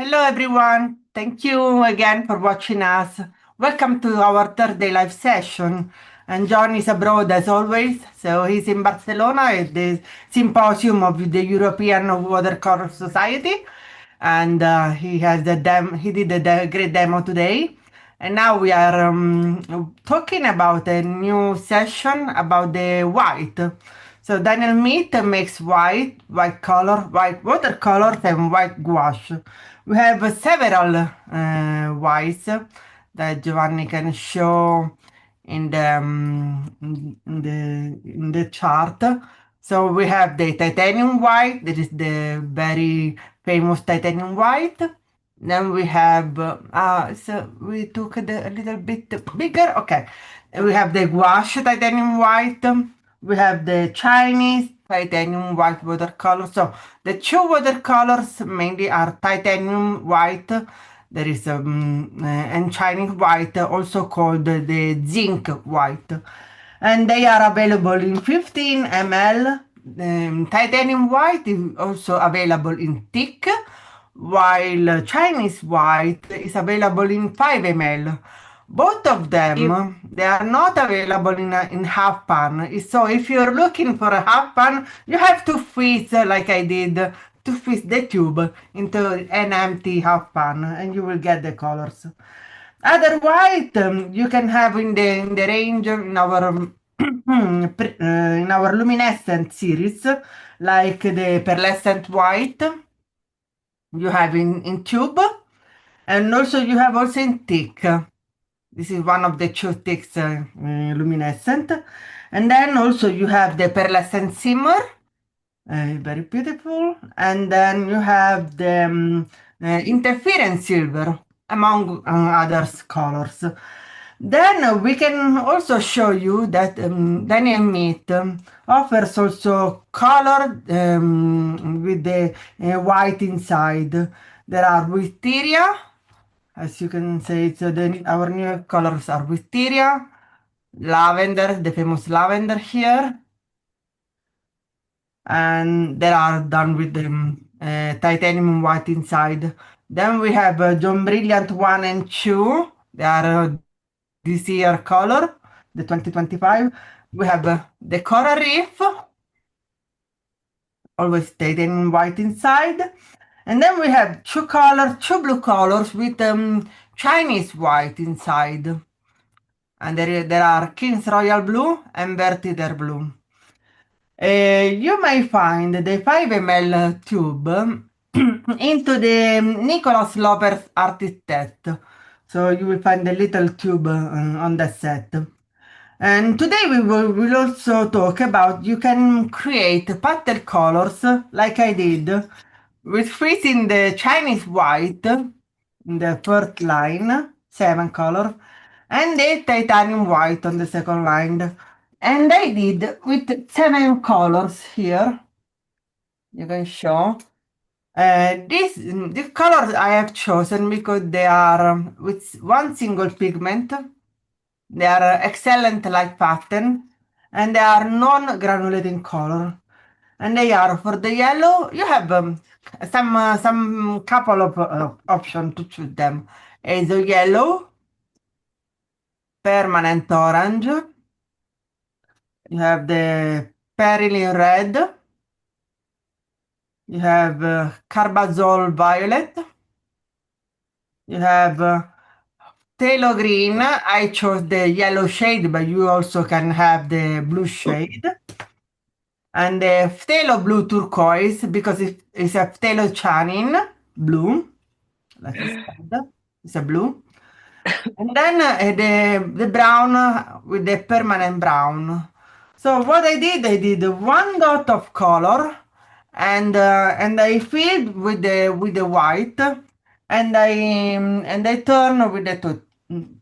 Hello, everyone. Thank you again for watching us. Welcome to our third day live session. And John is abroad as always, so he's in Barcelona at the symposium of the European Watercolor Society, and he did a great demo today. And now we are talking about a new session about the white. So Daniel Meat makes white color, white watercolors, and white gouache. We have several whites that Giovanni can show in the chart. So we have the titanium white. That is the very famous titanium white. Then we have, so we took a little bit bigger. Okay. And we have the gouache titanium white. We have the Chinese titanium white watercolor. So the two watercolors mainly are titanium white. There is and Chinese white, also called the zinc white. And they are available in 15 ml. Titanium white is also available in thick, while Chinese white is available in 5 ml. Both of them, they are not available in half pan. So if you're looking for a half pan, you have to freeze, like I did, to freeze the tube into an empty half pan, and you will get the colors. Other white you can have in the range in our in our luminescent series, like the pearlescent white you have in tube, and also you have also in thick. This is one of the two thicks luminescent. And then also you have the pearlescent shimmer, very beautiful. And then you have the interference silver, among others colors. Then we can also show you that Daniel Meat offers also color with the white inside. There are wisteria, as you can see. So our new colors are wisteria, lavender, the famous lavender here, and they are done with the titanium white inside. Then we have John Brilliant 1 and 2. They are this year color, the 2025. We have the coral reef, always titanium white inside. And then we have two blue colors with Chinese white inside. And there are King's Royal Blue and Vertiter Blue. You may find the 5 ml tube into the Nicholas Loper's artist set. So you will find a little tube on the set. And today will also talk about you can create pastel colors like I did with freezing the Chinese white in the first line, 7 color, and the titanium white on the second line. And I did with 7 colors here. You can show. These colors I have chosen because they are with one single pigment. They are excellent light pattern, and they are non-granulating color. And they are for the yellow. You have some couple of options to choose them. Is the yellow, permanent orange. You have the perylene red. You have carbazole violet. You have phthalo green. I chose the yellow shade, but you also can have the blue shade. And the phthalo blue turquoise, because it's a phthalo channing blue, like I said, it's a blue. And then the brown with the permanent brown. So what I did one dot of color, and I filled with the white, and I turn with the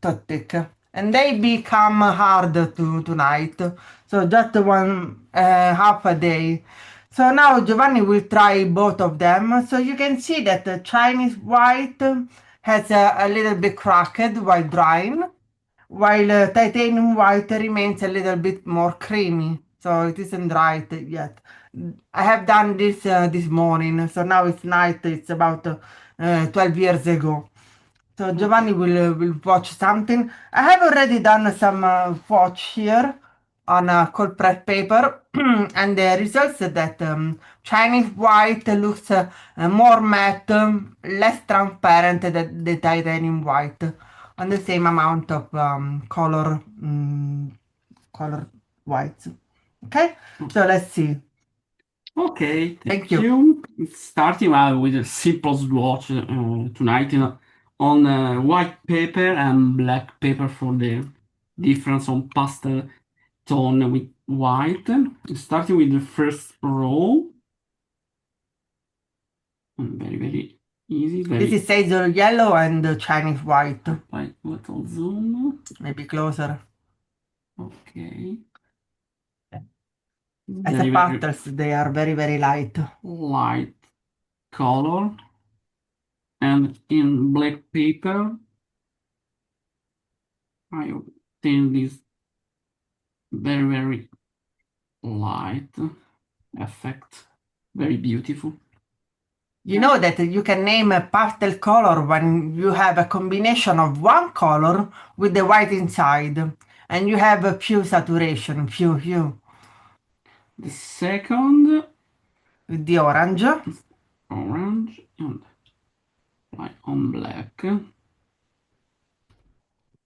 toothpick, and they become hard to night. So just one half a day. So now Giovanni will try both of them. So you can see that the Chinese white has a little bit cracked while drying, while titanium white remains a little bit more creamy. So it isn't dried yet. I have done this this morning, so now it's night. It's about 12 years ago. So Giovanni will watch something. I have already done some watch here on a cold press paper, and the results that Chinese white looks more matte, less transparent than the titanium white, on the same amount of color whites. Okay, so let's see. Okay, Thank thank you. you. Starting with a simple swatch tonight on white paper and black paper for the difference on pastel tone with white. Starting with the first row. Very, very easy. This Very is Sazor yellow and Chinese white. apply little zoom. Maybe closer. Okay. As a Very, very pastels, they are very, very light. light color. And in black paper, I obtain this very, very light effect. Very beautiful. You know that you can name a pastel color when you have a combination of one color with the white inside, and you have a pure saturation, pure hue, The second with the orange. is orange and apply on black.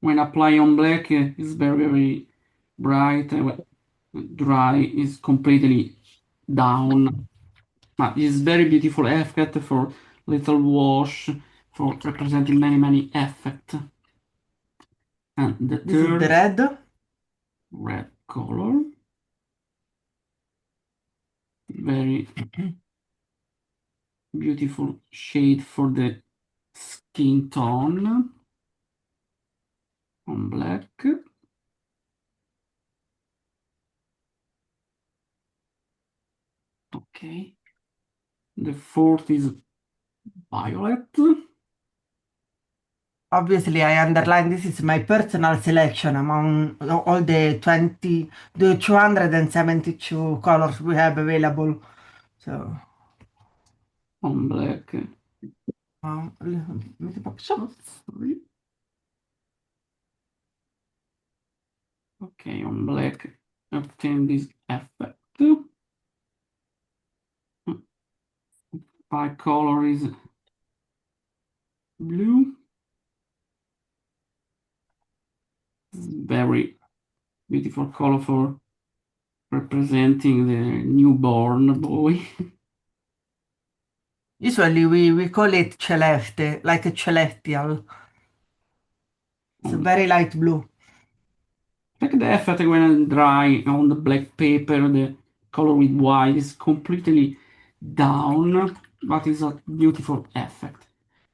When apply on black, it's very, very bright. Dry is completely down. But it's very beautiful effect for little wash, for representing many, many effects. And the This is the third red. red color, very beautiful shade for the skin tone on black. Okay. The fourth is violet. Obviously, I underline this is my personal selection among all the 272 colors we have available. So, On black. Sorry. Okay, on black, obtain this effect. By color is blue. Very beautiful color for representing the newborn boy. usually we call it celeste, like a celestial. It's a very light blue. Check the effect when dry on the black paper, the color with white is completely down, but it's a beautiful effect.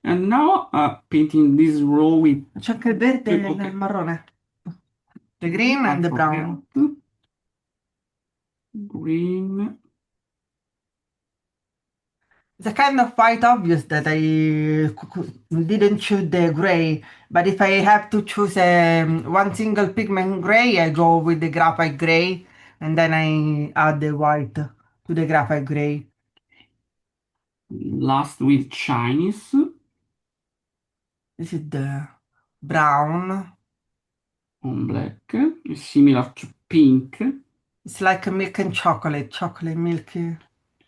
And now painting this row with C'è anche il verde e il marrone. The green and the brown. Green. It's a kind of quite obvious that I didn't choose the gray, but if I have to choose one single pigment gray, I go with the graphite gray, and then I add the white to the graphite gray. Last with Chinese. This is the brown. On black, similar to pink. It's like a milk and chocolate, chocolate milky.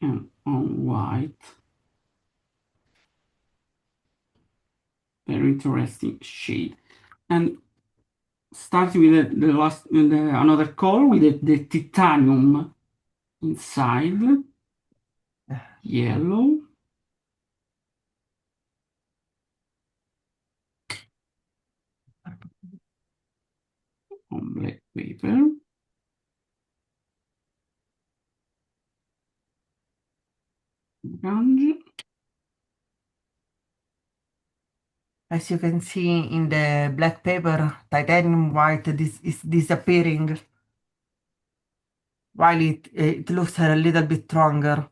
And on white. Very interesting shade. And starting with the last, another color with the titanium inside, yellow. On black paper. Orange. As you can see in the black paper, titanium white this is disappearing, while it looks a little bit stronger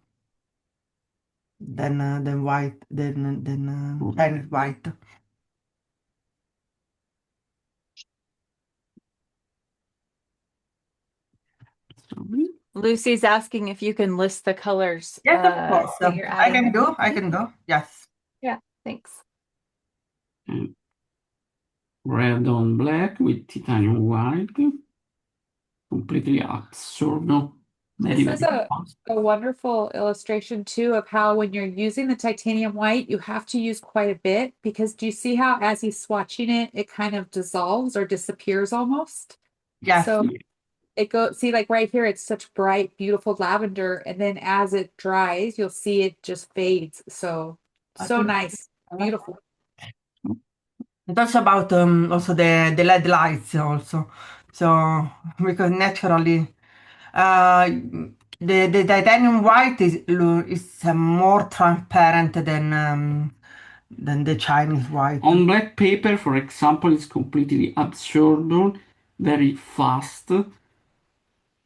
than white than Chinese white. Lucy's asking if you can list the colors Yes, of course. that you're I adding. can do. I can go. Yes. Yeah. Thanks. And red on black with titanium white, completely absorbed. Very, This is very fast. a wonderful illustration too of how when you're using the titanium white, you have to use quite a bit because do you see how as he's swatching it, it kind of dissolves or disappears almost? Yes. So it goes, see, like right here, it's such bright, beautiful lavender, and then as it dries, you'll see it just fades. So, so nice, beautiful. And also about also the LED lights also. So because naturally the titanium white is more transparent than the Chinese white. On black paper, for example, it's completely absorbed, very fast,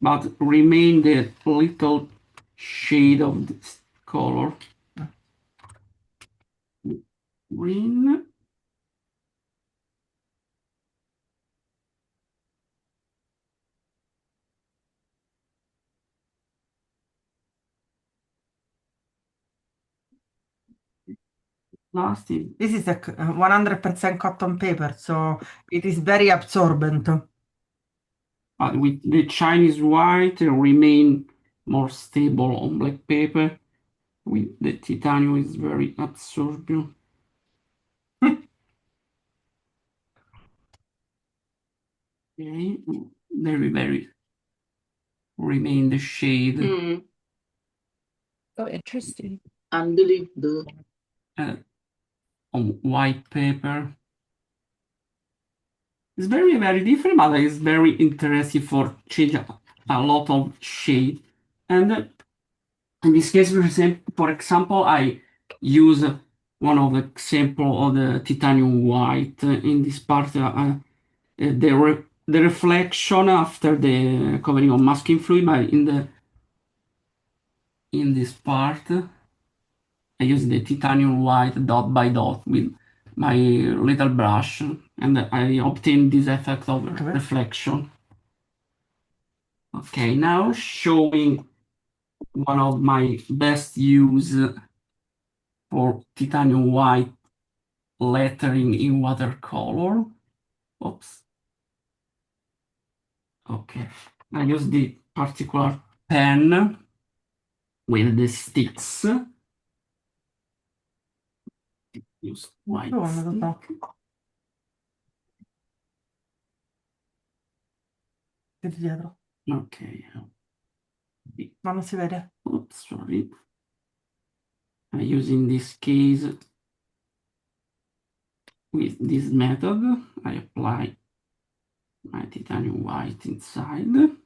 but remain the little shade of this color. Green. Last is This is a 100% cotton paper, so it is very absorbent. with the Chinese white remain more stable on black paper. With the titanium is very absorbing. Okay, very, very remain the shade So interesting. Underneath the uh, on white paper. It's very, very different, but it's very interesting for change a lot of shade. And in this case, for example, I use one of the example of the titanium white in this part. The reflection after the covering of masking fluid, but in this part, I use the titanium white dot by dot with my little brush, and I obtain this effect of reflection. Okay, now showing one of my best use for titanium white lettering in watercolor. Oops. Okay, I use the particular pen with the sticks. Use white stick. Vedi dietro. Okay. Ma non si vede. Oops, sorry. I use in this case with this method, I apply my titanium white inside.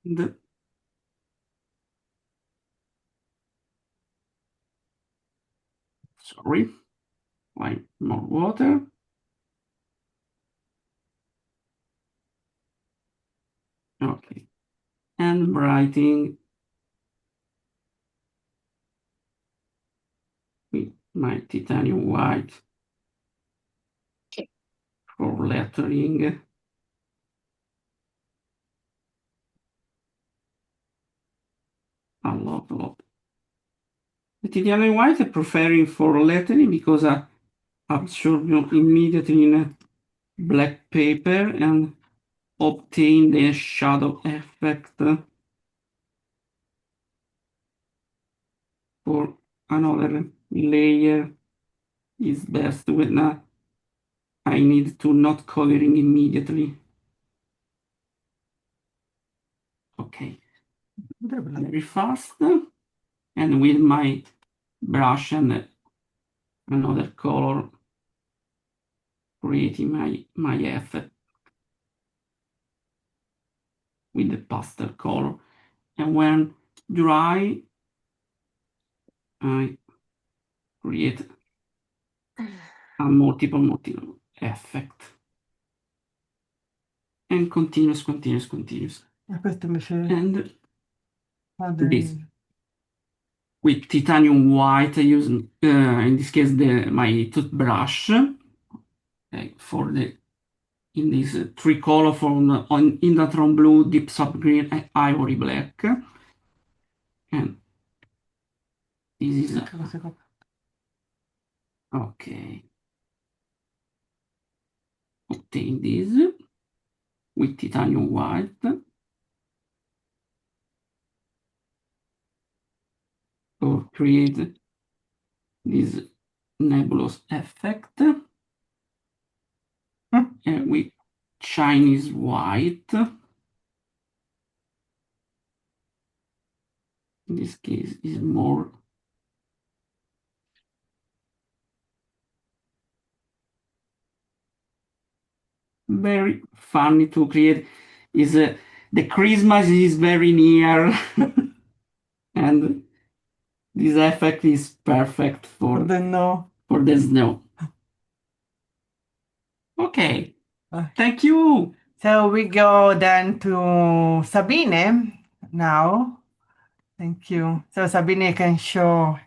And, sorry, apply more water. Okay. And writing with my titanium white for lettering. A lot. The titanium white I prefer for lettering because I absorb immediately in black paper and obtain the shadow effect for another layer is best when I need to not covering immediately. Okay, very fast. And with my brush and another color, creating my effect with the pastel color. And when dry, I create a multiple effect. And continuous. E questo invece And ha this dei... with titanium white, I use in this case my toothbrush for the in this three color from on Indatron blue, deep sap green, and ivory black. And this is okay. Obtain this with titanium white. Or create this nebulous effect. And with Chinese white. In this case, is more very funny to create. Is the Christmas is very near, and this effect is perfect for the no. For the snow. Okay, thank you. So we go then to Sabine now. Thank you. So Sabine can show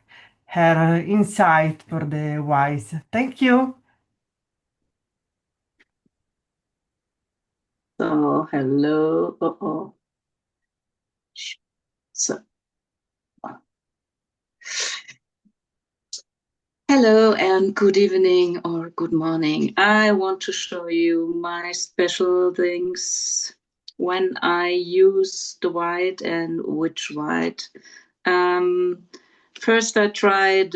her insight for the wise. Thank you. So hello. So hello and good evening or good morning. I want to show you my special things when I use the white and which white. First I tried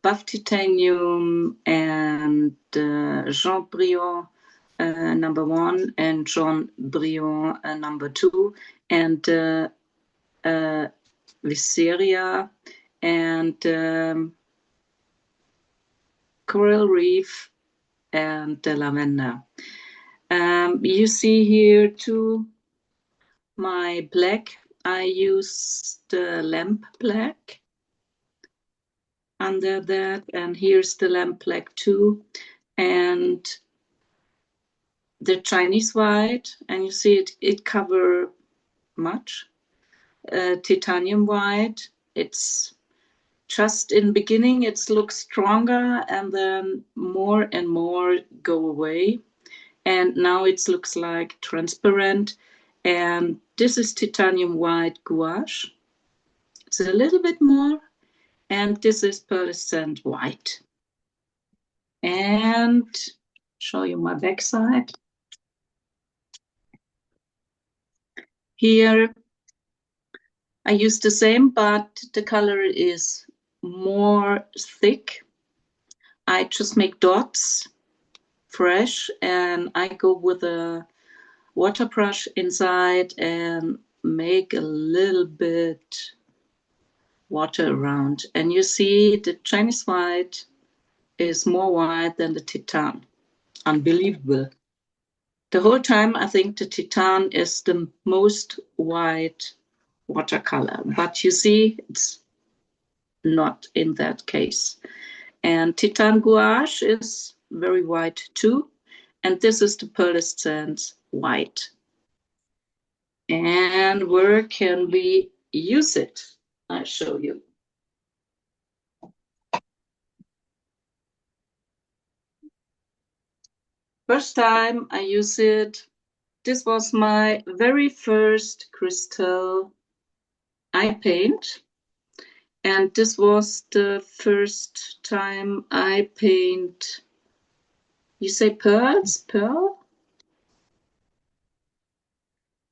buff titanium and Jean Brion number 1 and Jean Brion number 2 and Viseria and Coral Reef and Lavender. You see here too my black. I use the lamp black under that, and here's the lamp black too, and the Chinese white, and you see it cover much. Titanium white, it's just in beginning it looks stronger and then more and more go away, and now it looks like transparent. And this is titanium white gouache, it's a little bit more, and this is pearlescent white. And show you my backside. Here I use the same, but the color is more thick. I just make dots fresh, and I go with a water brush inside and make a little bit water around. And you see the Chinese white is more white than the Titan. Unbelievable. The whole time I think the Titan is the most white watercolor, but you see it's not in that case. And Titan gouache is very white too, and this is the pearlescent white. And where can we use it? I'll show you. First time I use it, this was my very first crystal I paint. And this was the first time I paint, you say pearls? Pearl?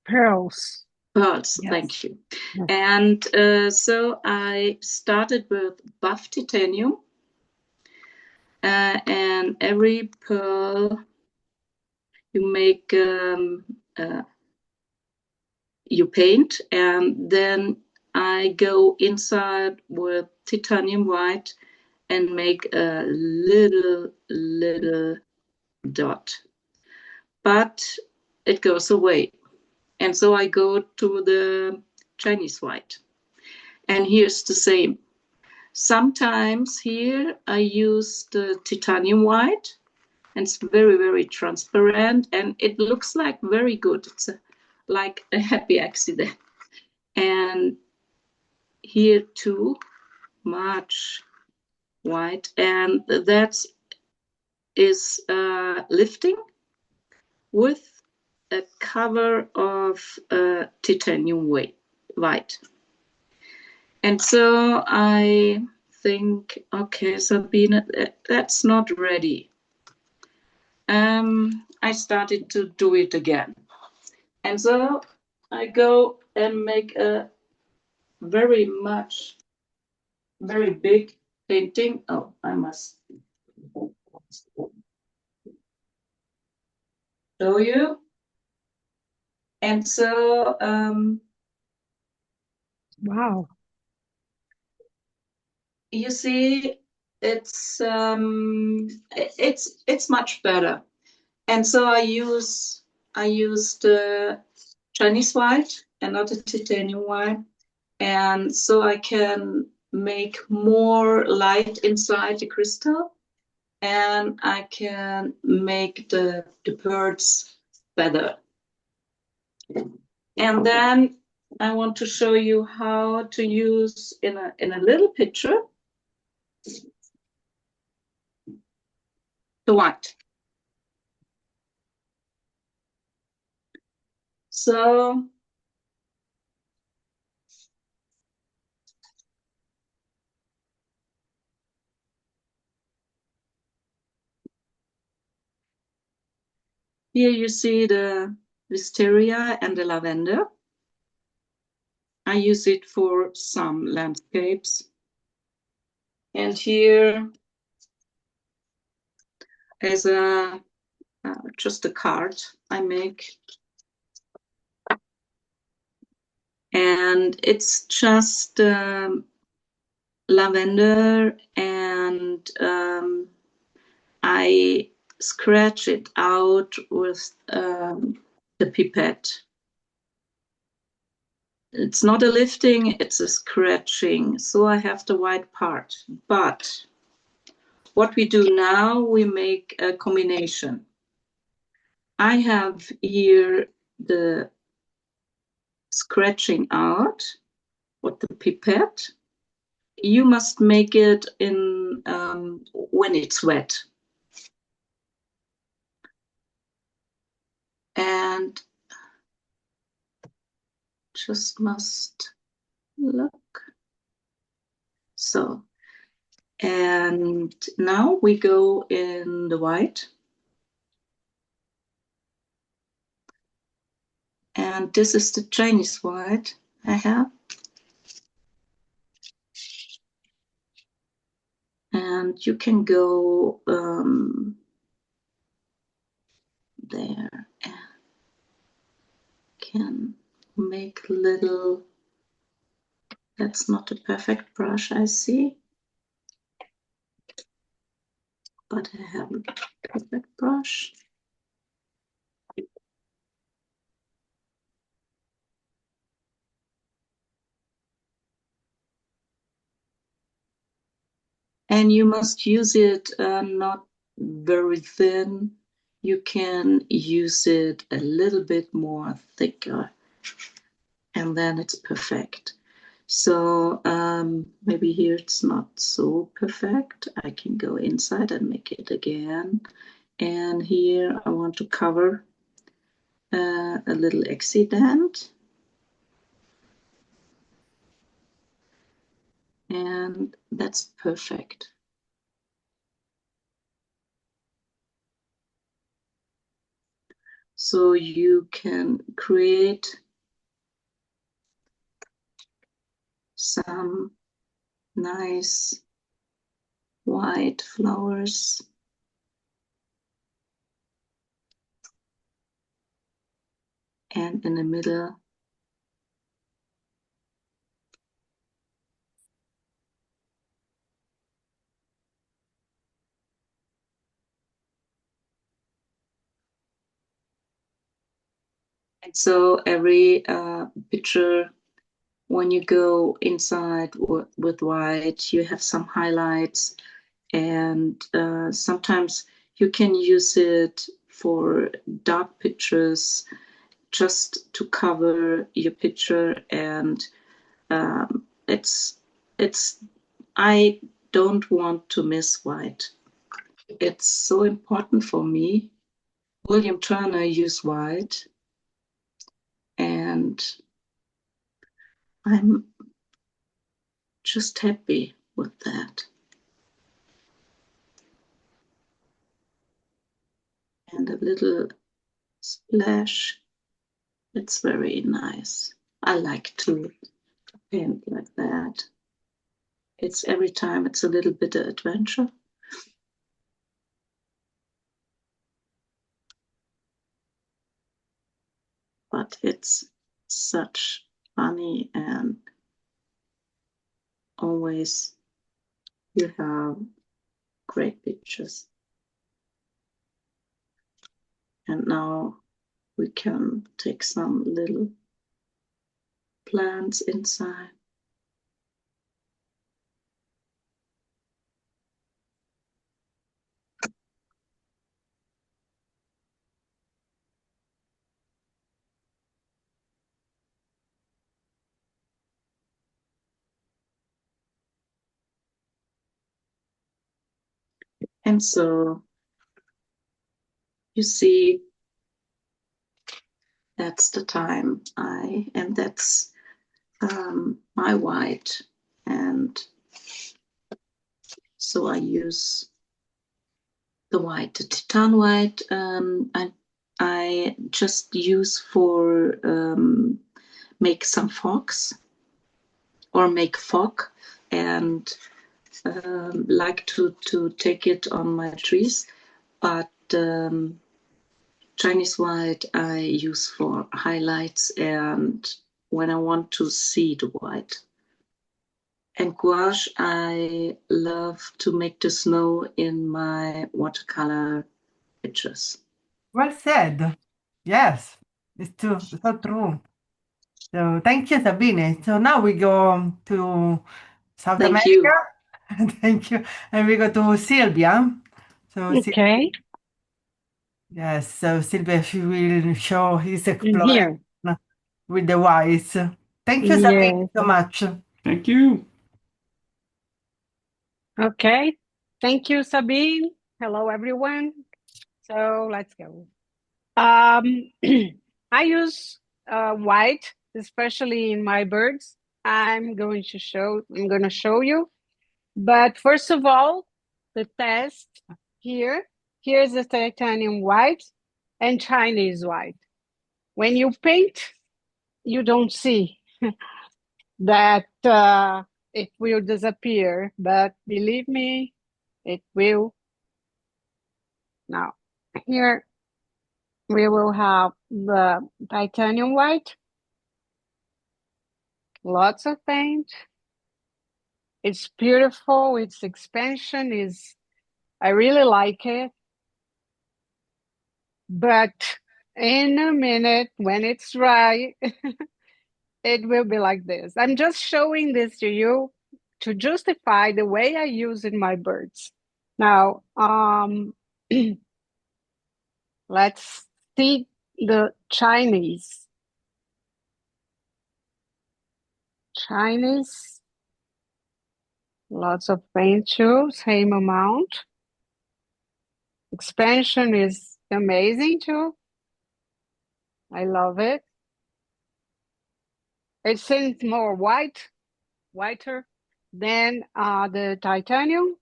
Pearls. Pearls, Yes. thank you. Yes. And so I started with buff titanium. And every pearl you make, you paint, and then I go inside with titanium white and make a little dot. But it goes away. And so I go to the Chinese white. And here's the same. Sometimes here I use the titanium white, and it's very, very transparent, and it looks like very good. It's like a happy accident. And here too, much white, and that is lifting. with a cover of titanium white. And so I think, okay, Sabine, that's not ready. I started to do it again. And so I go and make a very big painting. Oh, I must show you. And so Wow. you see, it's much better. And so I used Chinese white and not a titanium white, and so I can make more light inside the crystal, and I can make the birds better. And then I want to show you how to use in a little picture the white. So here you see the wisteria and the lavender. I use it for some landscapes. And here is just a card I make. And it's just lavender, and I scratch it out with the pipette. It's not a lifting, it's a scratching. So I have the white part. But what we do now, we make a combination. I have here the scratching out with the pipette. You must make it in when it's wet. And just must look. So, and now we go in the white. And this is the Chinese white I have. And you can go there and can make little, that's not a perfect brush, I see. But I have a perfect brush. And you must use it not very thin. You can use it a little bit more thicker, and then it's perfect. So maybe here it's not so perfect. I can go inside and make it again. And here I want to cover a little accident. And that's perfect. So you can create some nice white flowers. And in the middle, and so every picture, when you go inside with white, you have some highlights, and sometimes you can use it for dark pictures just to cover your picture. And I don't want to miss white. It's so important for me. William Turner use white, and I'm just happy with that. And a little splash. It's very nice. I like to paint like that. It's every time it's a little bit of adventure. But it's such funny, and always you have great pictures. And now we can take some little plants inside. And so you see, that's the time and that's my white. And so I use the white, the Titan white. I just use for make some fogs or make fog, and like to take it on my trees. But Chinese white I use for highlights and when I want to see the white. And gouache, I love to make the snow in my watercolor pictures. Well said. Yes, it's true, so true. So thank you, Sabine. So now we go to South Thank America. you. Thank you. And we go to Sylvia. So Okay, yes, so Sylvia, she will show his I'm exploration here. with the whites. Thank you, Sabine, Yes. so much. Thank you. Okay. Thank you, Sabine. Hello, everyone. So let's go. I use white, especially in my birds. I'm going to show you. But first of all, the test here. Here's the titanium white and Chinese white. When you paint, you don't see that it will disappear, but believe me, it will. Now, here we will have the titanium white, lots of paint. It's beautiful. Its expansion is, I really like it. But in a minute, when it's dry, it will be like this. I'm just showing this to you to justify the way I use in my birds. Now, let's see the Chinese. Chinese, lots of paint too, same amount. Expansion is amazing too. I love it. It seems more whiter than the titanium.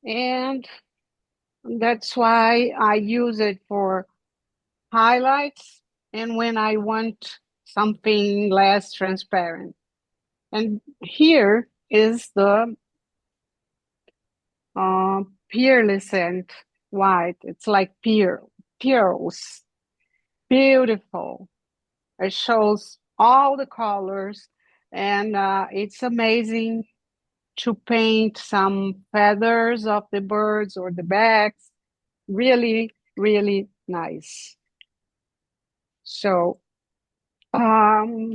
And that's why I use it for highlights and when I want something less transparent. And here is the pearlescent white. It's like pearls. Beautiful. It shows all the colors, and it's amazing to paint some feathers of the birds or the backs. Really, really nice. So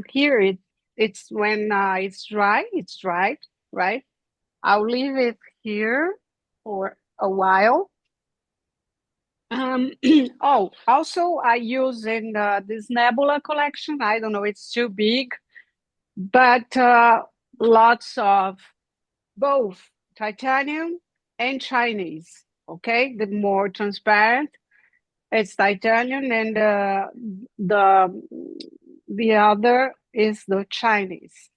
here it's when it's dried, right? I'll leave it here for a while. Oh, also I use in this Nebula collection. I don't know, it's too big, but lots of both titanium and Chinese. Okay, the more transparent. It's titanium, and the other is the Chinese.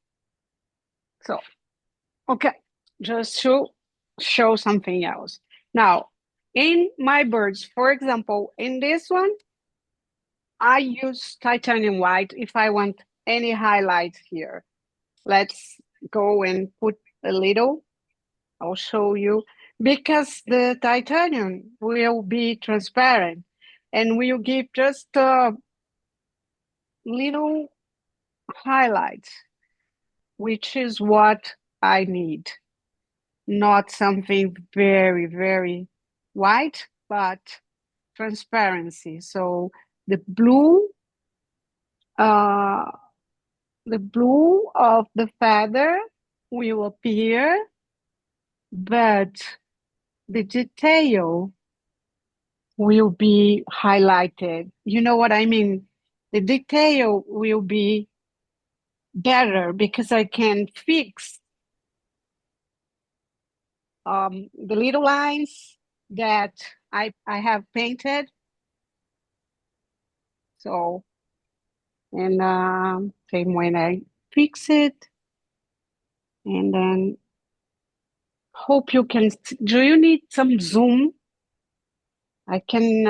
So, okay, just to show something else. Now, in my birds, for example, in this one, I use titanium white if I want any highlights here. Let's go and put a little. I'll show you because the titanium will be transparent and will give just little highlights, which is what I need. Not something very, very white, but transparency. So the blue uh, of the feather will appear, but the detail will be highlighted. You know what I mean? The detail will be better because I can fix the little lines that I have painted. So, and same when I fix it, and then hope you can. Do you need some zoom? I can.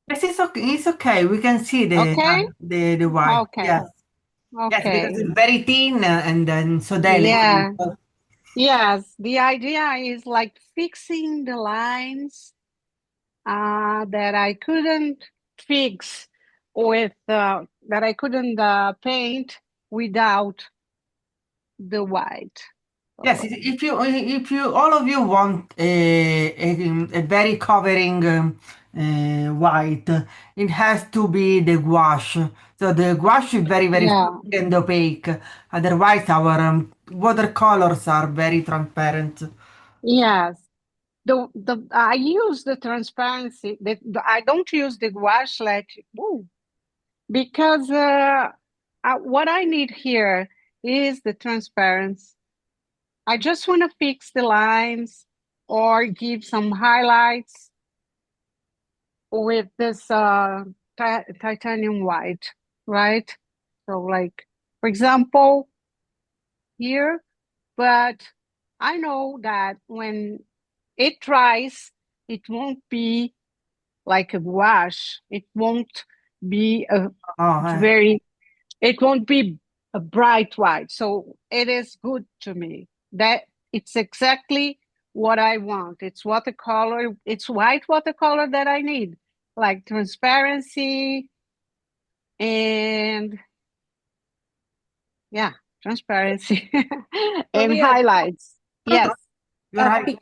Yes, it's okay. We can see Okay. the white. Okay. Yes. Yes, because Okay. it's very thin and then so delicate. Yeah. Yes. The idea is like fixing the lines that I couldn't fix with that I couldn't paint without the white. Yes, So, if you all of you want a very covering white, it has to be the gouache. So the gouache is very yeah. strong and opaque. Otherwise, our watercolors are very transparent. Yes. The I use the transparency. I don't use the gouache because what I need here is the transparency. I just want to fix the lines or give some highlights with this titanium white, right? So like, for example, here, but I know that when it dries, it won't be like a gouache. It won't be a Oh, very, it won't be a bright white. So it is good to me. That it's exactly what I want. It's watercolor, it's white watercolor that I need, like transparency and yeah, transparency and Maria, highlights. true. Yes. You're right. be-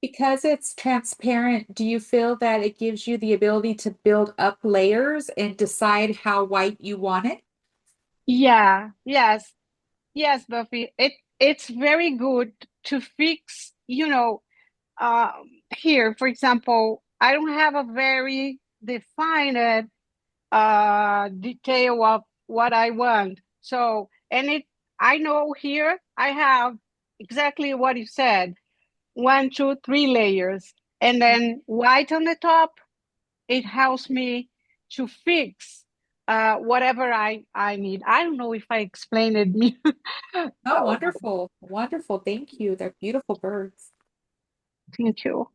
because it's transparent, do you feel that it gives you the ability to build up layers and decide how white you want it? Yeah. Yes. Yes, Buffy. It's very good to fix, here, for example, I don't have a very defined detail of what I want. So, and I know here I have exactly what you said, 1, 2, 3 layers, and then white on the top. It helps me to fix whatever I need. I don't know if I explained it me. Oh, So, wonderful. Wonderful. Thank you. They're beautiful birds. thank you.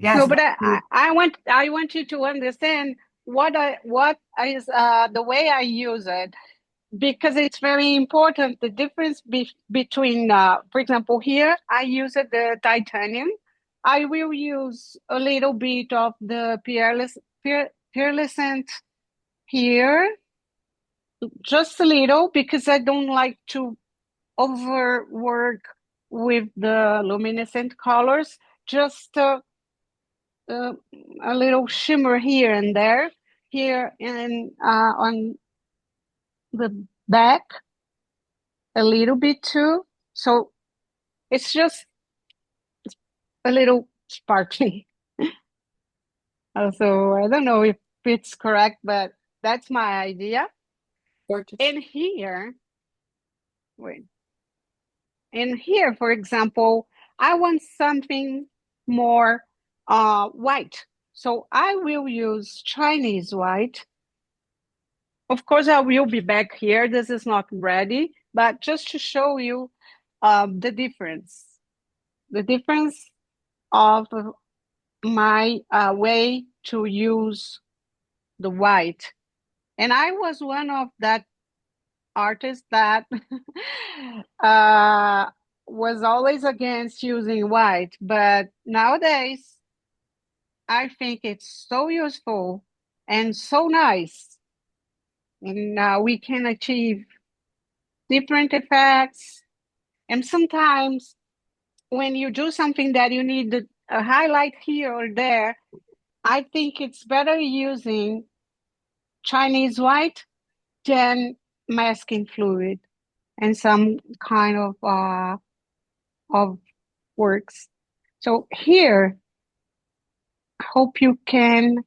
No, Yes, but I want you to understand what is the way I use it because it's very important. The difference between, for example, here I use the titanium. I will use a little bit of the pearlescent here, just a little because I don't like to overwork with the luminescent colors. Just uh, a little shimmer here and there, here and on the back, a little bit too. So it's just a little sparkly. So I don't know if it's correct, but that's my idea. Gorgeous. And here, wait, and here, for example, I want something more white. So I will use Chinese white. Of course, I will be back here. This is not ready, but just to show you the difference of my way to use the white. And I was one of that artists that was always against using white, but nowadays I think it's so useful and so nice. And we can achieve different effects. And sometimes when you do something that you need a highlight here or there, I think it's better using Chinese white than masking fluid and some kind of works. So here, I hope you can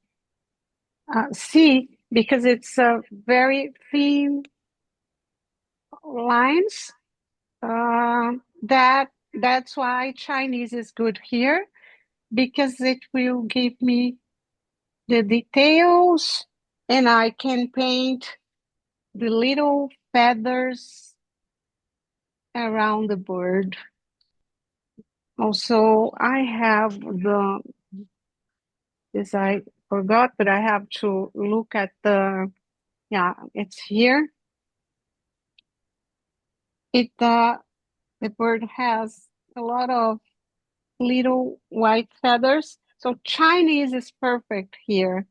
see, because it's very thin lines. That's why Chinese is good here, because it will give me the details, and I can paint the little feathers around the bird. Also, I have this I forgot, but I have to look at yeah, it's here. The bird has a lot of little white feathers. So Chinese is perfect here.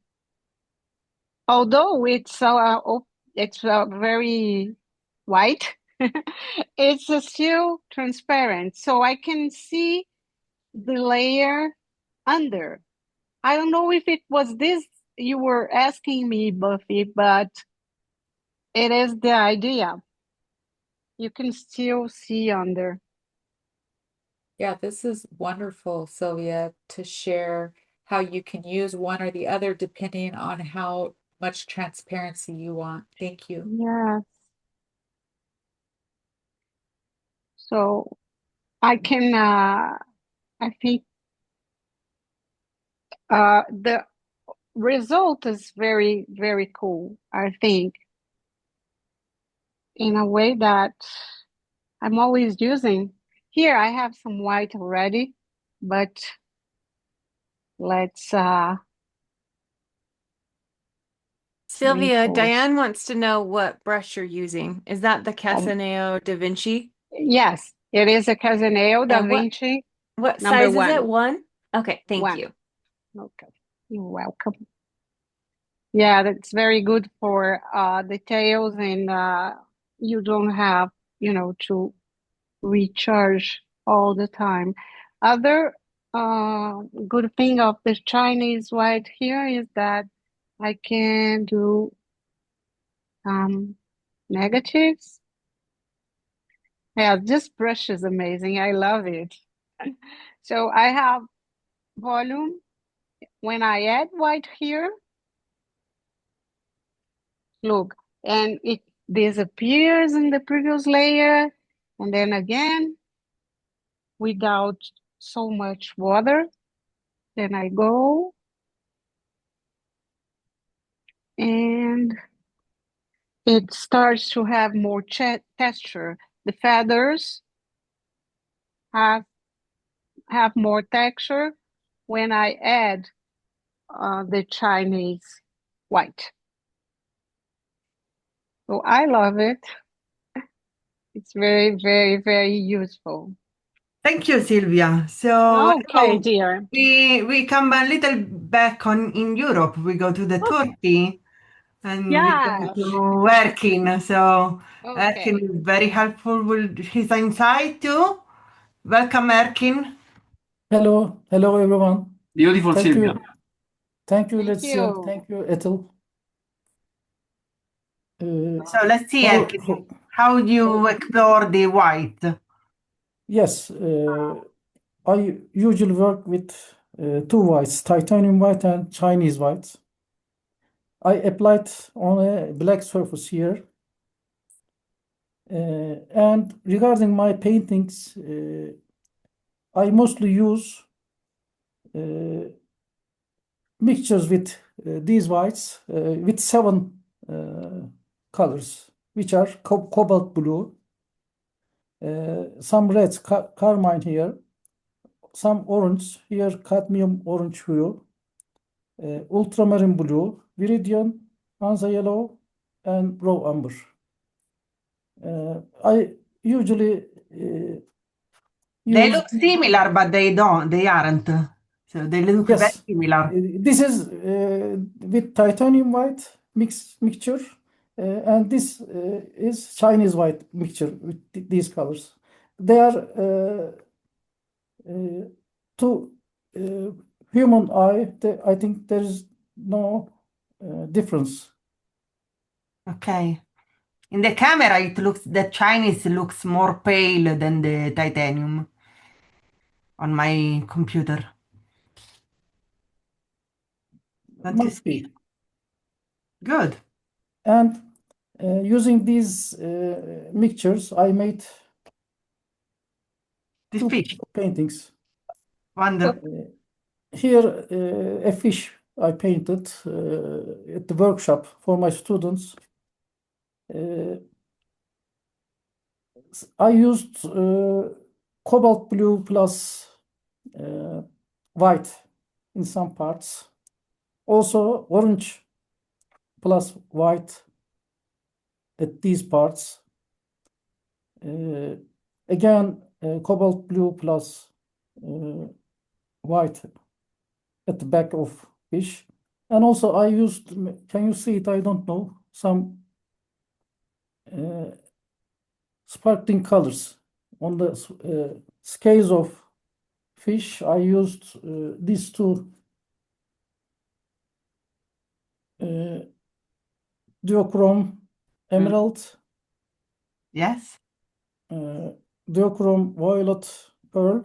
Although it's very white, it's still transparent. So I can see the layer under. I don't know if it was this you were asking me, Buffy, but it is the idea. You can still see under. Yeah, this is wonderful, Sylvia, to share how you can use one or the other depending on how much transparency you want. Thank you. Yes. So I can, I think the result is very, very cool, I think, in a way that I'm always using. Here I have some white already, but let's Sylvia, reinforce. Diane wants to know what brush you're using. Is that the Um, Casaneo Da Vinci? yes, it is a Casaneo Da And Vinci what number size is it? one. One? Okay, thank One. you. Okay, you're welcome. Yeah, that's very good for details, and you don't have, to recharge all the time. Other good thing of the Chinese white here is that I can do negatives. Yeah, this brush is amazing. I love it. So I have volume. When I add white here, look, and it disappears in the previous layer, and then again, without so much water. Then I go and it starts to have more texture. The feathers have more texture when I add the Chinese white. So I love it. It's very, very, very useful. Thank you, Sylvia. So Okay, now dear. we come a little back on in Europe. We go to the Turkey and we go Yeah. to Erkin. So Okay. Erkin is very helpful with his insight too. Welcome, Erkin. Hello, hello everyone. Beautiful, Thank Sylvia. you, thank you, Thank Lucia. you. Thank you, Ethel. So let's see, For, Erkin, how you explore the white. yes, I usually work with two whites, titanium white and Chinese white. I applied on a black surface here. And regarding my paintings, I mostly use mixtures with these whites with 7 colors, which are cobalt blue, some reds, carmine here, some orange here, cadmium orange hue, ultramarine blue, viridian, Hansa yellow, and raw amber. I usually They use look similar, but they don't. They aren't. So they look very yes. similar. This is with titanium white mixture, and this is Chinese white mixture with these colors. They are to human eye. I think there is no difference. Okay. In the camera, it looks the Chinese looks more pale than the titanium on my computer. Don't you Must see? be. Good. And using these mixtures, I made This 2 fish. paintings. Wonderful. Here, a fish I painted at the workshop for my students. I used cobalt blue plus white in some parts. Also orange plus white at these parts. Again, cobalt blue plus white at the back of fish. And also I used, can you see it? I don't know, some sparkling colors. On the scales of fish, I used these 2 duochrome emerald, Yes. duochrome violet pearl,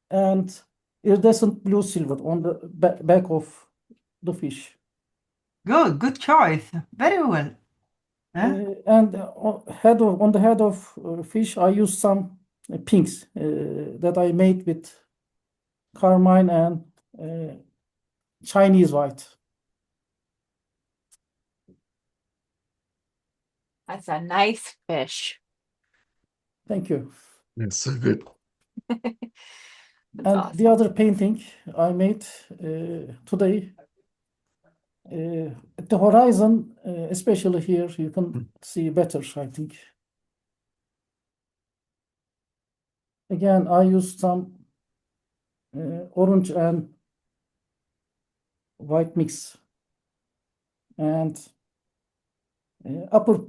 and iridescent blue silver on the back of the fish. Good. Good choice. Very well. Huh? And on the head of fish, I used some pinks that I made with carmine and Chinese white. That's a nice fish. Thank you. It's so good. That's And awesome. the other painting I made today, at the horizon, especially here, you can see better, I think. Again, I used some orange and white mix. And upper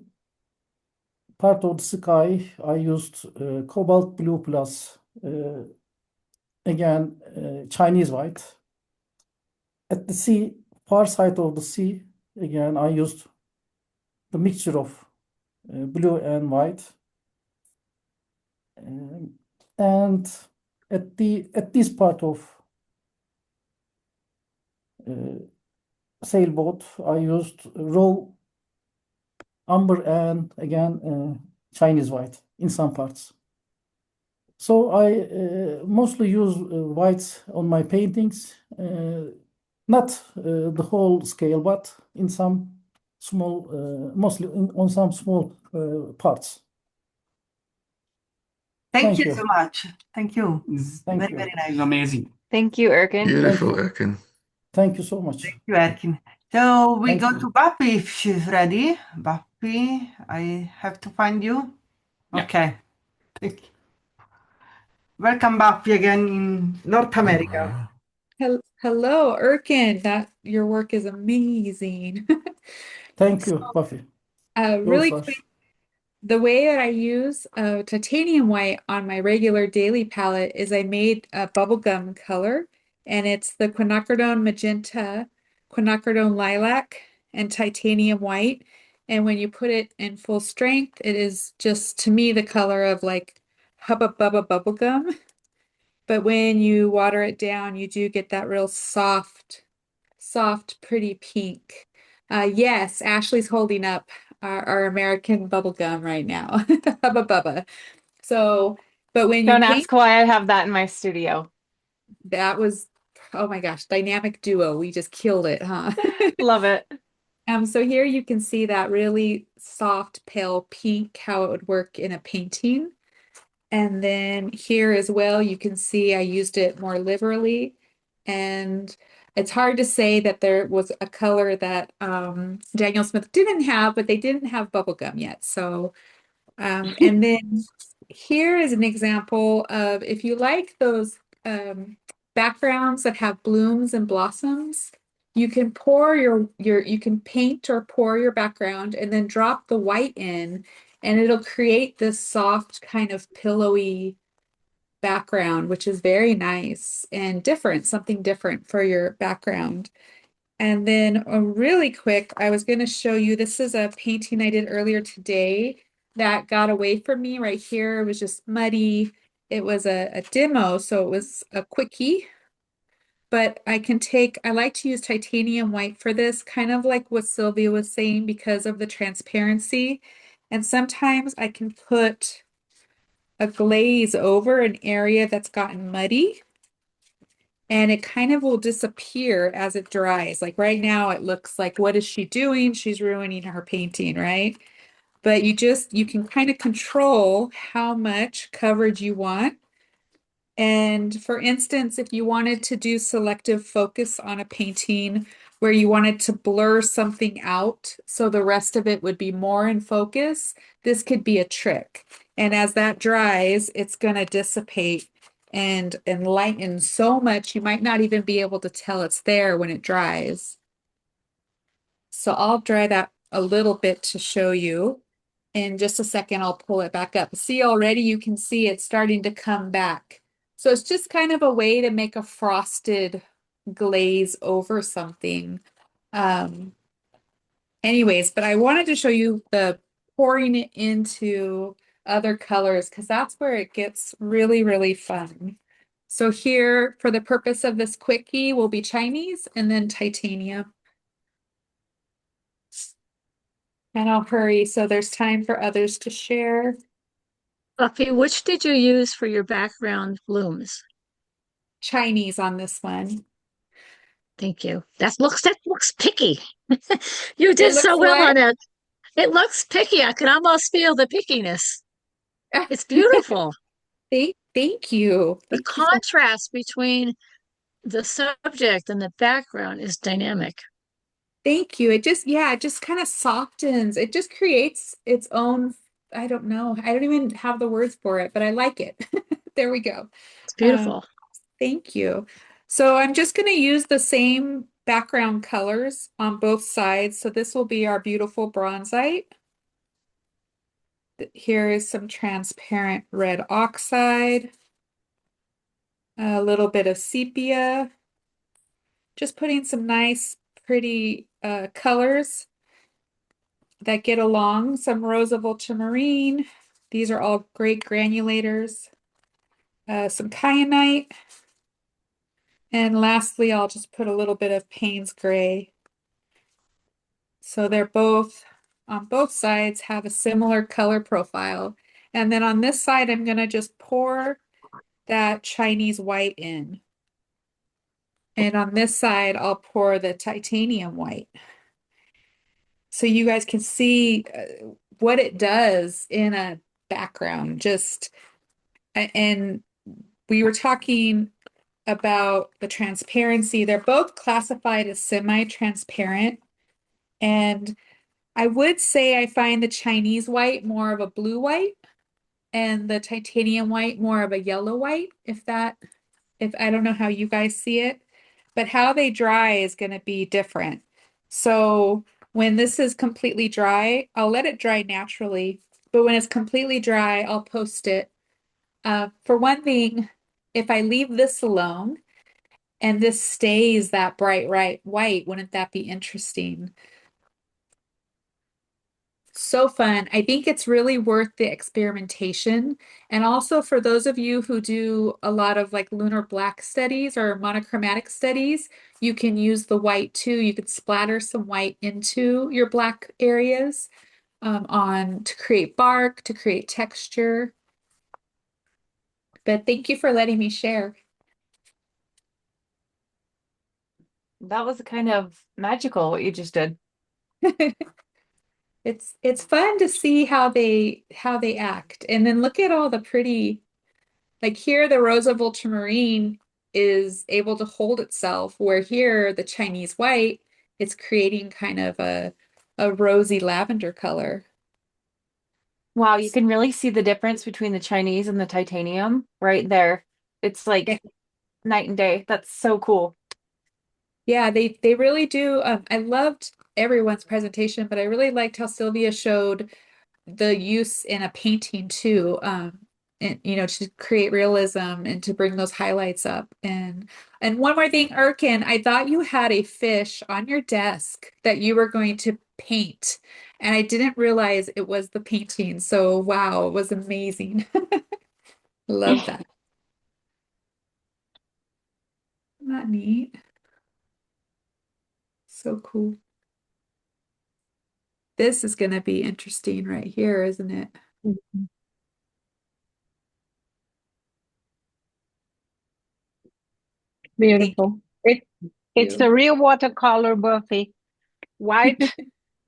part of the sky, I used cobalt blue plus, again, Chinese white. At the sea, far side of the sea, again, I used the mixture of blue and white. And at this part of sailboat, I used raw amber and again Chinese white in some parts. So I mostly use whites on my paintings, not the whole scale, but in some small, mostly on some small parts. Thank Thank you you. so much. Thank you. Thank Very, you. very It's nice. amazing. Thank you, Erkin. Beautiful, you. Erkin. Thank you so much. Thank you, Erkin. So we Thank go you. to Bappi if she's ready. Bappi, I have to find you. Yeah. Okay. Thank you. Welcome, Bappi, again in North America. Hello, Erkin. That your work is amazing. Thank you, Buffy. Really Yours quick, the way that I use titanium white on my regular daily palette is I made a bubblegum color, and it's the quinacridone magenta, quinacridone lilac, and titanium white. And when you put it in full strength, it is just, to me, the color of like Hubba Bubba bubblegum. But when you water it down, you do get that real soft, pretty pink. Yes, Ashley's holding up our American bubble gum right now. Hubba Bubba. So, but when you Don't paint, ask why I have that in my studio. that was oh my gosh, dynamic duo. We just killed it, huh? Love it. So here you can see that really soft, pale pink, how it would work in a painting. And then here as well, you can see I used it more liberally. And it's hard to say that there was a color that Daniel Smith didn't have, but they didn't have bubblegum yet. So, and then here is an example of if you like those backgrounds that have blooms and blossoms, you can pour you can paint or pour your background and then drop the white in, and it'll create this soft kind of pillowy background, which is very nice and different, something different for your background. And then really quick, I was going to show you, this is a painting I did earlier today that got away from me right here. It was just muddy. It was a demo, so it was a quickie. But I like to use titanium white for this, kind of like what Sylvia was saying because of the transparency. And sometimes I can put a glaze over an area that's gotten muddy, and it kind of will disappear as it dries. Like right now, it looks like, what is she doing? She's ruining her painting, right? But you can kind of control how much coverage you want. And for instance, if you wanted to do selective focus on a painting where you wanted to blur something out so the rest of it would be more in focus, this could be a trick. And as that dries, it's going to dissipate and lighten so much you might not even be able to tell it's there when it dries. So I'll dry that a little bit to show you. In just a second, I'll pull it back up. See, already you can see it's starting to come back. So it's just kind of a way to make a frosted glaze over something. Anyways, but I wanted to show you the pouring it into other colors because that's where it gets really, really fun. So here, for the purpose of this quickie, will be Chinese and then titanium. And I'll hurry so there's time for others to share. Buffy, which did you use for your background blooms? Chinese on this one. Thank you. That looks picky. You It did looks so well what? on it. It looks picky. I can almost feel the pickiness. It's beautiful. Thank you. The Thank you so much. contrast between the subject and the background is dynamic. Thank you. It just kind of softens. It just creates its own, I don't know. I don't even have the words for it, but I like it. There we go. It's beautiful. Thank you. So I'm just going to use the same background colors on both sides. So this will be our beautiful bronzite. Here is some transparent red oxide, a little bit of sepia, just putting some nice, pretty colors that get along, some rose of ultramarine. These are all great granulators, some kyanite. And lastly, I'll just put a little bit of Payne's gray. So they're both, on both sides, have a similar color profile. And then on this side, I'm going to just pour that Chinese white in. And on this side, I'll pour the titanium white. So you guys can see what it does in a background. And we were talking about the transparency. They're both classified as semi-transparent. And I would say I find the Chinese white more of a blue white and the titanium white more of a yellow white, if I don't know how you guys see it, but how they dry is going to be different. So when this is completely dry, I'll let it dry naturally, but when it's completely dry, I'll post it. For one thing, if I leave this alone and this stays that bright white, wouldn't that be interesting? So fun. I think it's really worth the experimentation. And also for those of you who do a lot of like lunar black studies or monochromatic studies, you can use the white too. You could splatter some white into your black areas to create bark, to create texture. But thank you for letting me share. That was kind of magical what you just did. It's fun to see how they act. And then look at all the pretty, like here the Rose of Ultramarine is able to hold itself, where here the Chinese white is creating kind of a rosy lavender color. Wow, you can really see the difference between the Chinese and the titanium right there. It's Yeah, like night and day. That's so cool. yeah, they really do. I loved everyone's presentation, but I really liked how Sylvia showed the use in a painting too, and to create realism and to bring those highlights up. And one more thing, Erkin, I thought you had a fish on your desk that you were going to paint, and I didn't realize it was the painting. So wow, it was amazing. Love that. Isn't that neat? So cool. This is going to be interesting right here, isn't it? Mhm. Thank Beautiful. It's you. a real watercolor, Buffy. White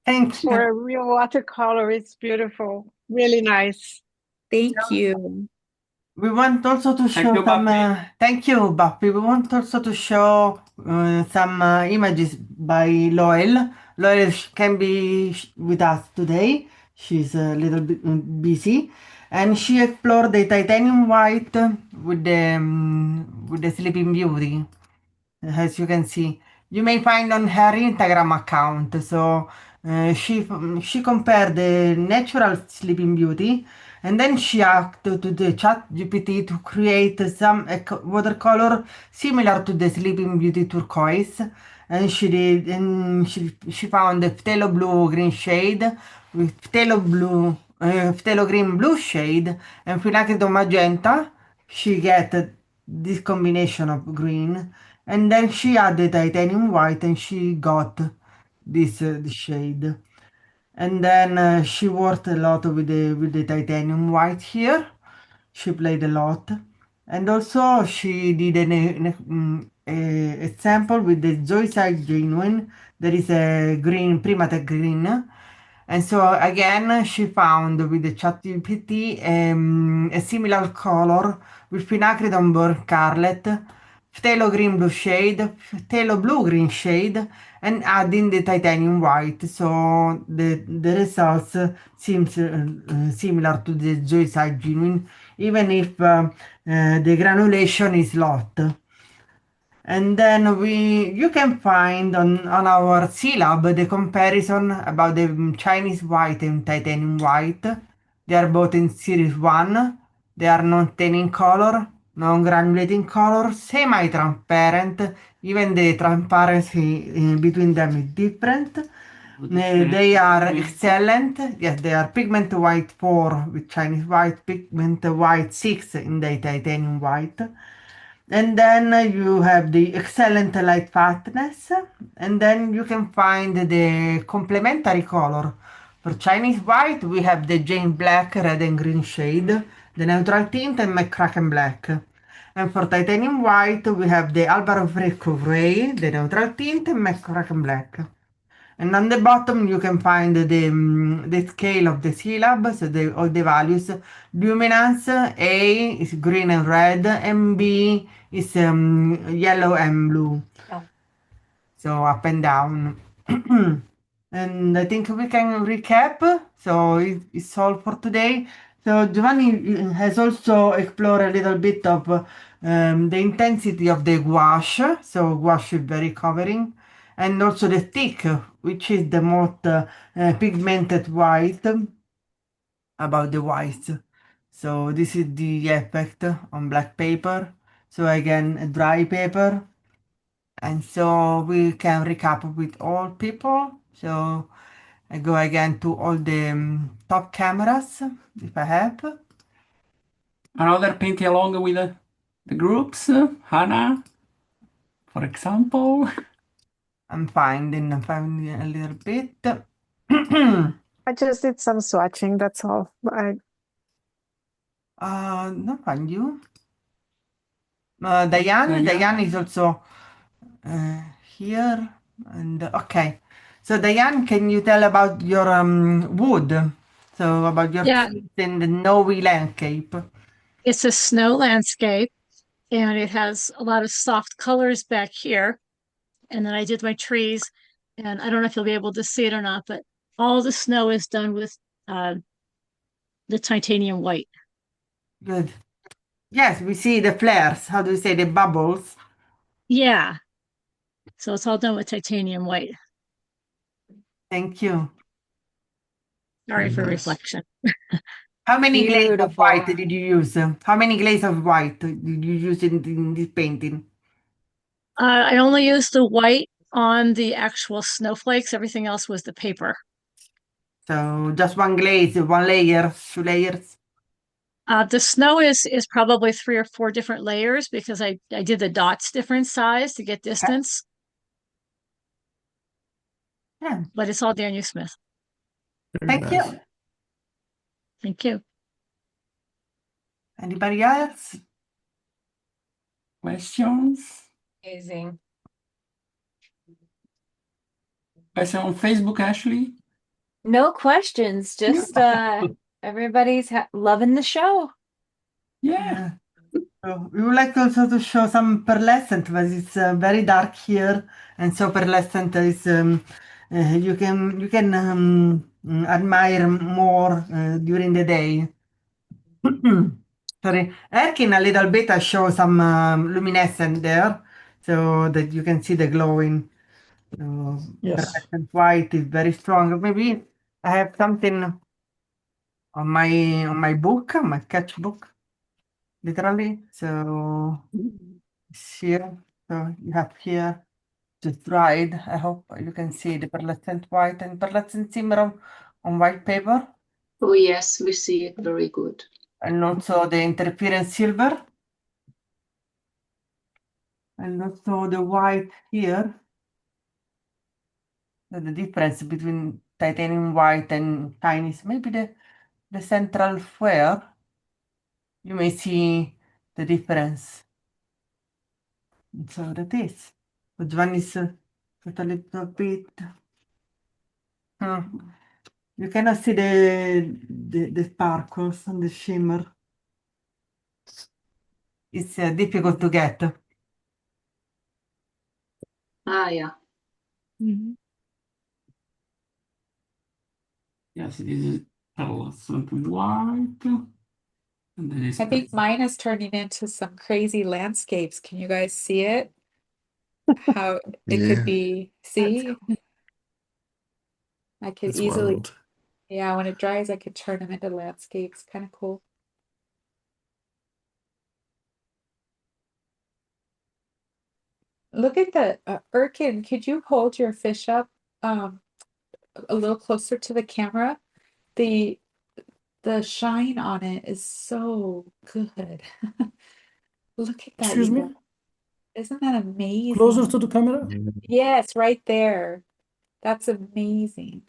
Thank for you. a real watercolor. It's beautiful. Really nice. Thank you. We want also to Thank show you, Buffy. thank you, Buffy. We want also to show some images by Loel. Loel can be with us today. She's a little bit busy. And she explored the titanium white with the Sleeping Beauty, as you can see. You may find on her Instagram account. So she compared the natural Sleeping Beauty and then she asked to the chat GPT to create some watercolor similar to the Sleeping Beauty turquoise. And she did, and she found the phthalo blue green shade with phthalo green blue shade and phylacridone magenta. She get this combination of green, and then she added titanium white, and she got this shade. And then she worked a lot with the titanium white here. She played a lot, and also she did a sample with the Joyside Genuine. There is a green Primate green, and so again, she found with the ChatGPT a similar color with quinacridone burnt scarlet, phthalo green blue shade, phthalo blue green shade, and adding the titanium white. So the results seems similar to the Joyside Genuine, even if the granulation is lot. And then you can find on our C-Lab the comparison about the Chinese white and titanium white. They are both in series 1. They are non-tanning color, non-granulating color, semi-transparent. Even the transparency between them is different. They are excellent. Yes, they are pigment white 4 with Chinese white, pigment white 6 in the titanium white. And then you have the excellent light fatness, and then you can find the complementary color. For Chinese white, we have the Jane Black red and green shade, the neutral tint, and McCracken black. And for titanium white, we have the Alvaro Fresco gray, the neutral tint, and McCracken black. And on the bottom, you can find the scale of the syllab, so all the values. Luminance A is green and red, and B is yellow and blue. Oh. So up and down. And I think we can recap. So it's all for today. So Giovanni has also explored a little bit of the intensity of the gouache. So gouache is very covering. And also the thick, which is the most pigmented white about the whites. So this is the effect on black paper. So again, a dry paper. And so we can recap with all people. So I go again to all the top cameras, if I have. Another painting along with the groups, Hannah, for example. I'm finding a little bit. I just did some swatching, that's all. Not find you. Diane Yeah. is also uh, here. And okay. So Diane, can you tell about your wood? So about your Yeah, piece in the snowy landscape. it's a snow landscape and it has a lot of soft colors back here. And then I did my trees, and I don't know if you'll be able to see it or not, but all the snow is done with uh, the titanium white. Good. Yes, we see the flares. How do you say the bubbles? Yeah, so it's all done with titanium white. Thank you. Sorry Very for nice. reflection. How many glaze of white Beautiful. did you use? How many glaze of white did you use in this painting? I only used the white on the actual snowflakes. Everything else was the paper. So just one glaze, one layer, two layers. The snow is probably 3 or 4 different layers because I did the dots different size to get Okay. distance, Yeah. but it's all Daniel Smith. Very Thank nice. you. Thank you. Anybody else? Questions? Amazing. Question on Facebook, Ashley? No questions, just everybody's loving the show. Yeah. Yeah. So we would like also to show some pearlescent, but it's very dark here, and so pearlescent is you can admire more during the day. Sorry, Erkin a little bit. I show some luminescent there, so that you can see the glowing. Yes. Pearlescent white is very strong. Maybe I have something on my book, my sketchbook, literally. So it's here. So you have here just dried. I hope you can see the pearlescent white and pearlescent shimmer on white paper, Oh, yes, we see it very good. and also the interference silver, and also the white here. The difference between titanium white and Chinese, maybe the central flare, you may see the difference. So that is. Which one is got a little bit. You cannot see the sparkles and the shimmer. It's difficult to get. Ah, yeah. Mhm. Yes, it is pearlescent white. And then it's I think mine is turning into some crazy landscapes. Can you guys see it? How it could Yeah, be, see? I could it's easily, wild. yeah, when it dries, I could turn them into landscapes. Kind of cool. Look at the Erkin, could you hold your fish up um a little closer to the camera? The the shine on it is so good. Look at that, Excuse you me? guys. Isn't that Closer amazing? to the camera? Yeah. Yes, right there. That's amazing.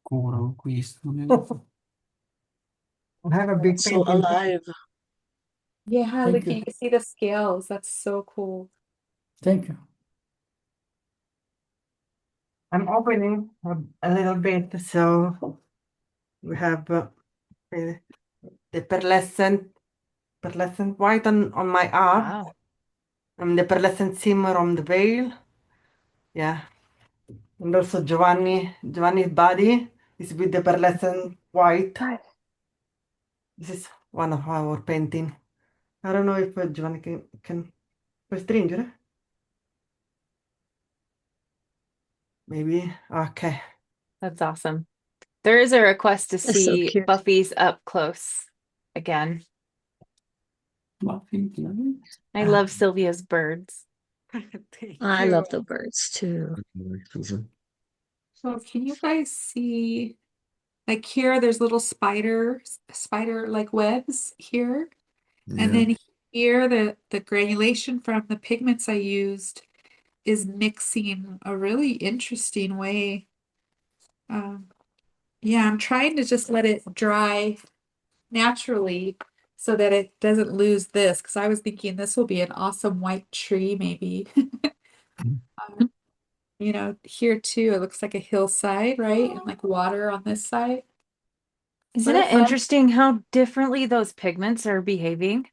coral questo. I have a big So painting. alive. Yeah, Thank look, you. you can see the scales. That's so cool. Thank you. I'm opening a little bit, so we have the pearlescent white on my arm, Wow. and the pearlescent shimmer on the veil. Yeah, and also Giovanni's body is with the pearlescent white. This is one of our painting. I don't know if Giovanni can puoi stringere? Maybe. Okay. That's awesome. There is a request to That's so see cute. Buffy's up close again. I love Sylvia's birds. Thank I you. love the birds too. So can you guys see, like here, there's little spider like webs here. And Yeah. then here, the granulation from the pigments I used is mixing a really interesting way. Yeah, I'm trying to just let it dry naturally so that it doesn't lose this, because I was thinking this will be an awesome white tree, maybe. You know, here too, it looks like a hillside, right? And like water on this side. Isn't But it interesting how differently those pigments are behaving?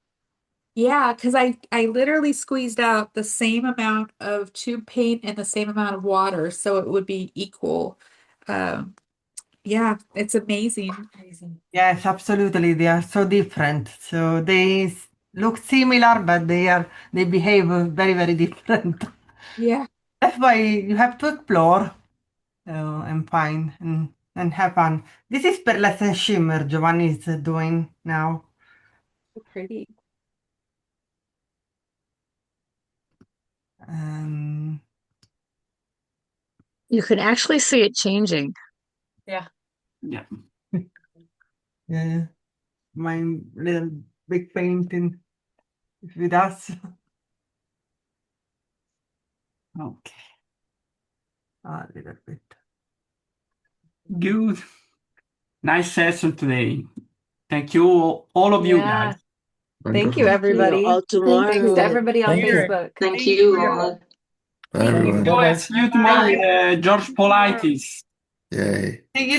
yeah, because I literally squeezed out the same amount of tube paint and the same amount of water, so it would be equal. Yeah, it's amazing. Yes, absolutely. They are so different. So they look similar, but they behave very, very different. Yeah. That's why you have to explore and find and have fun. This is pearlescent shimmer Giovanni is doing now. So pretty. Um, You can actually see it changing. Yeah. yeah, my little big painting is with us. Okay, a little bit. Good. Nice session today. Thank you, all of you Yeah. guys. Thank you, Wonderful. everybody. all Thanks to tomorrow. everybody on Thank you. Facebook. Thank you all. Bye, Thank you. everyone. So, see you tomorrow with George Politis. Yay. See you